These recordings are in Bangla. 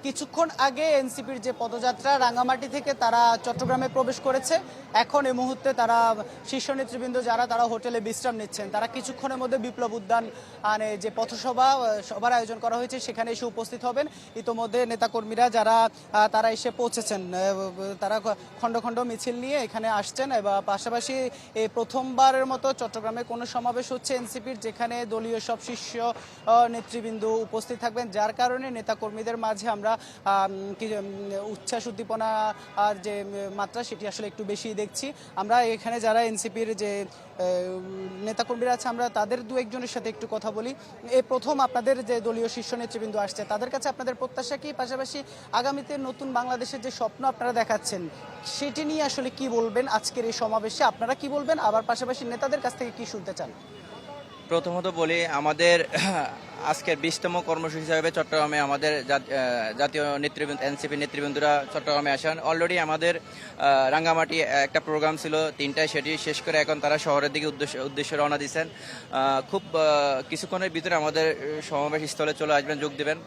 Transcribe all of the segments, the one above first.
কিছুক্ষণ আগে এনসিপির যে পদযাত্রা রাঙামাটি থেকে তারা চট্টগ্রামে প্রবেশ করেছে। এখন এই মুহূর্তে তারা শীর্ষ নেতৃবৃন্দ যারা তারা হোটেলে বিশ্রাম নিচ্ছেন। তারা কিছুক্ষণের মধ্যে বিপ্লব উদ্যান যে পথসভা সভার আয়োজন করা হয়েছে সেখানে এসে উপস্থিত হবেন। ইতোমধ্যে নেতাকর্মীরা যারা তারা এসে পৌঁছেছেন, তারা খণ্ড খণ্ড মিছিল নিয়ে এখানে আসছেন। এবং পাশাপাশি এই প্রথমবারের মতো চট্টগ্রামে কোনো সমাবেশ হচ্ছে এনসিপির, যেখানে দলীয় সব শীর্ষ নেতৃবৃন্দ উপস্থিত থাকবেন, যার কারণে নেতাকর্মীদের মাঝে আমরা উচ্ছ্বাস উদ্দীপনা আর যে মাত্রা সেটি আসলে একটু বেশি দেখছি। আমরা এখানে যারা এনসিপির যে নেতাকর্মীরা আছে আমরা তাদের দু একজনের সাথে একটু কথা বলি। এই প্রথম আপনাদের যে দলীয় শীর্ষ নেতৃবৃন্দ আসছে, তাদের কাছে আপনাদের প্রত্যাশা কি, পাশাপাশি আগামীতে নতুন বাংলাদেশের যে স্বপ্ন আপনারা দেখাচ্ছেন সেটি নিয়ে আসলে কি বলবেন আজকের এই সমাবেশে, আপনারা কি বলবেন, আবার পাশাপাশি নেতাদের কাছ থেকে কি শুনতে চান? প্রথমত বলি, আমাদের আজকের 20তম কর্মসূচি হিসাবে চট্টগ্রামে আমাদের জাতীয় নেতৃবৃন্দ এনসিপি নেতৃবৃন্দরা চট্টগ্রামে আসেন। অলরেডি আমাদের রাঙ্গামাটি একটা প্রোগ্রাম ছিল 3টায়, সেটি শেষ করে এখন তারা শহরের দিকে উদ্দেশ্যে রওনা দিচ্ছেন। খুব কিছুক্ষণের ভিতরে আমাদের সমাবেশ স্থলে চলে আসবেন, যোগ দেবেন।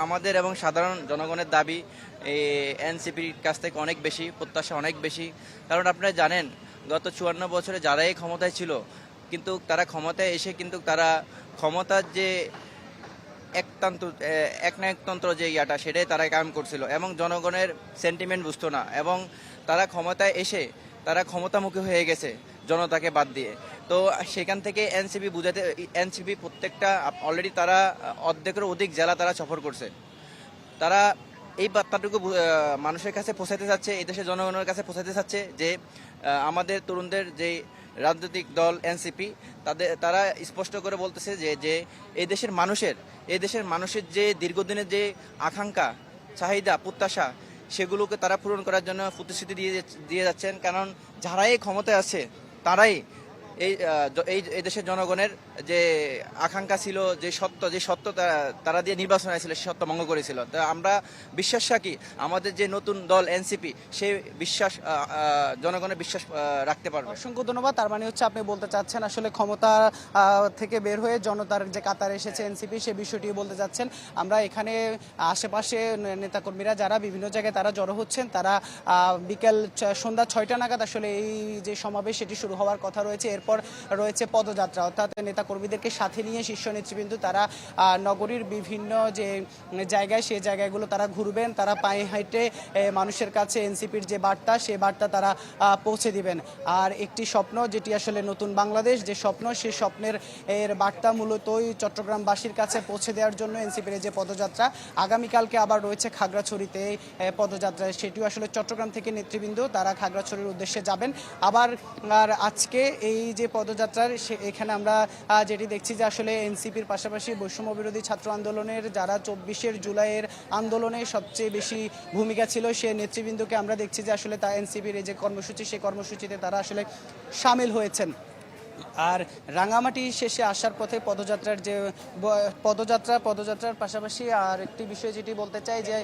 আমাদের এবং সাধারণ জনগণের দাবি এনসিপির কাছ থেকে অনেক বেশি, প্রত্যাশা অনেক বেশি। কারণ আপনারা জানেন, গত 54 বছরে যারা এই ক্ষমতায় ছিল, কিন্তু তারা ক্ষমতায় এসে কিন্তু তারা ক্ষমতার যে একনায়কতন্ত্র যে ইয়াটা সেটাই তারা কায়েম করছিল এবং জনগণের সেন্টিমেন্ট বুঝতো না। এবং তারা ক্ষমতায় এসে তারা ক্ষমতামুখী হয়ে গেছে জনতাকে বাদ দিয়ে। তো সেখান থেকে এনসিপি প্রত্যেকটা অলরেডি তারা অর্ধেকের অধিক জেলা তারা সফর করছে। তারা এই বার্তাটুকু মানুষের কাছে পৌঁছাতে চাচ্ছে, এই দেশের জনগণের কাছে পৌঁছাতে চাচ্ছে যে আমাদের তরুণদের যে রাজনৈতিক দল এনসিপি তারা স্পষ্ট করে বলতেছে যে এই দেশের মানুষের যে দীর্ঘদিনের যে আকাঙ্ক্ষা, চাহিদা, প্রত্যাশা, সেগুলোকে তারা পূরণ করার জন্য প্রতিশ্রুতি দিয়ে যাচ্ছেন। কারণ যারাই ক্ষমতায় আছে তারাই এই দেশের জনগণের যে আকাঙ্ক্ষা ছিল, যে সত্য তারা দিয়ে নির্বাচন হয়েছিল, সে সত্য ভঙ্গ করেছিল। তা আমরা বিশ্বাস রাখি আমাদের যে নতুন দল এনসিপি সে বিশ্বাস জনগণের বিশ্বাস রাখতে পারবে। অসংখ্য ধন্যবাদ। তার মানে হচ্ছে আপনি বলতে চাচ্ছেন আসলে ক্ষমতা থেকে বের হয়ে জনতার যে কাতারে এসেছে এনসিপি, সে বিষয়টি বলতে চাচ্ছেন। আমরা এখানে আশেপাশে নেতাকর্মীরা যারা বিভিন্ন জায়গায় তারা জড়ো হচ্ছেন, তারা সন্ধ্যা 6টা নাগাদ আসলে এই যে সমাবেশ সেটি শুরু হওয়ার কথা রয়েছে। এরপর রয়েছে পদযাত্রা, অর্থাৎ নেতাকর্মীদেরকে সাথে নিয়ে শীর্ষ নেতৃবৃন্দ তারা নগরীর বিভিন্ন যে জায়গায় সেই জায়গাগুলো তারা ঘুরবেন। তারা পায়ে হেঁটে মানুষের কাছে এনসিপির যে বার্তা সেই বার্তা তারা পৌঁছে দিবেন। আর একটি স্বপ্ন, যেটি আসলে নতুন বাংলাদেশ যে স্বপ্ন, সেই স্বপ্নের বার্তা মূলতই চট্টগ্রামবাসীর কাছে পৌঁছে দেওয়ার জন্য এনসিপির যে পদযাত্রা। আগামীকালকে আবার রয়েছে খাগড়াছড়িতে পদযাত্রা, সেটিও আসলে চট্টগ্রাম থেকে নেতৃবৃন্দ তারা খাগড়াছড়ির উদ্দেশ্যে যাবেন। আর আজকে এই যে পদযাত্রার এখানে আমরা যেটি দেখছি যে আসলে এনসিপির পাশাপাশি বৈষম্য বিরোধী ছাত্র আন্দোলনের যারা 24 জুলাইয়ের আন্দোলনে সবচেয়ে বেশি ভূমিকা ছিল সে নেতৃবৃন্দকে আমরা দেখছি যে আসলে তা এনসিপির এই যে কর্মসূচি সেই কর্মসূচিতে তারা আসলে সামিল হয়েছেন। আর রাঙামাটি শেষে আসার পথে পদযাত্রার পাশাপাশি আর একটি বিষয় যেটি বলতে চাই যে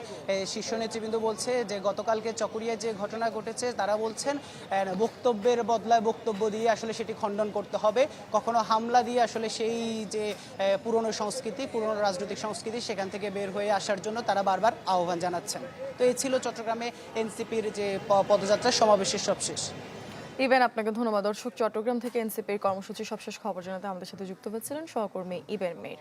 শীর্ষ নেতৃবৃন্দ বলছে যে গতকালকে চকরিয়ায় যে ঘটনা ঘটেছে তারা বলছেন বক্তব্যের বদলায় বক্তব্য দিয়ে আসলে সেটি খণ্ডন করতে হবে, কখনো হামলা দিয়ে আসলে সেই যে পুরনো সংস্কৃতি, পুরনো রাজনৈতিক সংস্কৃতি সেখান থেকে বের হয়ে আসার জন্য তারা বারবার আহ্বান জানাচ্ছেন। তো এই ছিল চট্টগ্রামে এনসিপির যে পদযাত্রা সমাবেশের সবশেষ। ইবেন, আপনাকে ধন্যবাদ। দর্শক, চট্টগ্রাম থেকে এনসিপির কর্মসূচি সবশেষ খবর জানাতে আমাদের সাথে যুক্ত হয়েছিলেন সহকর্মী ইবেন মের।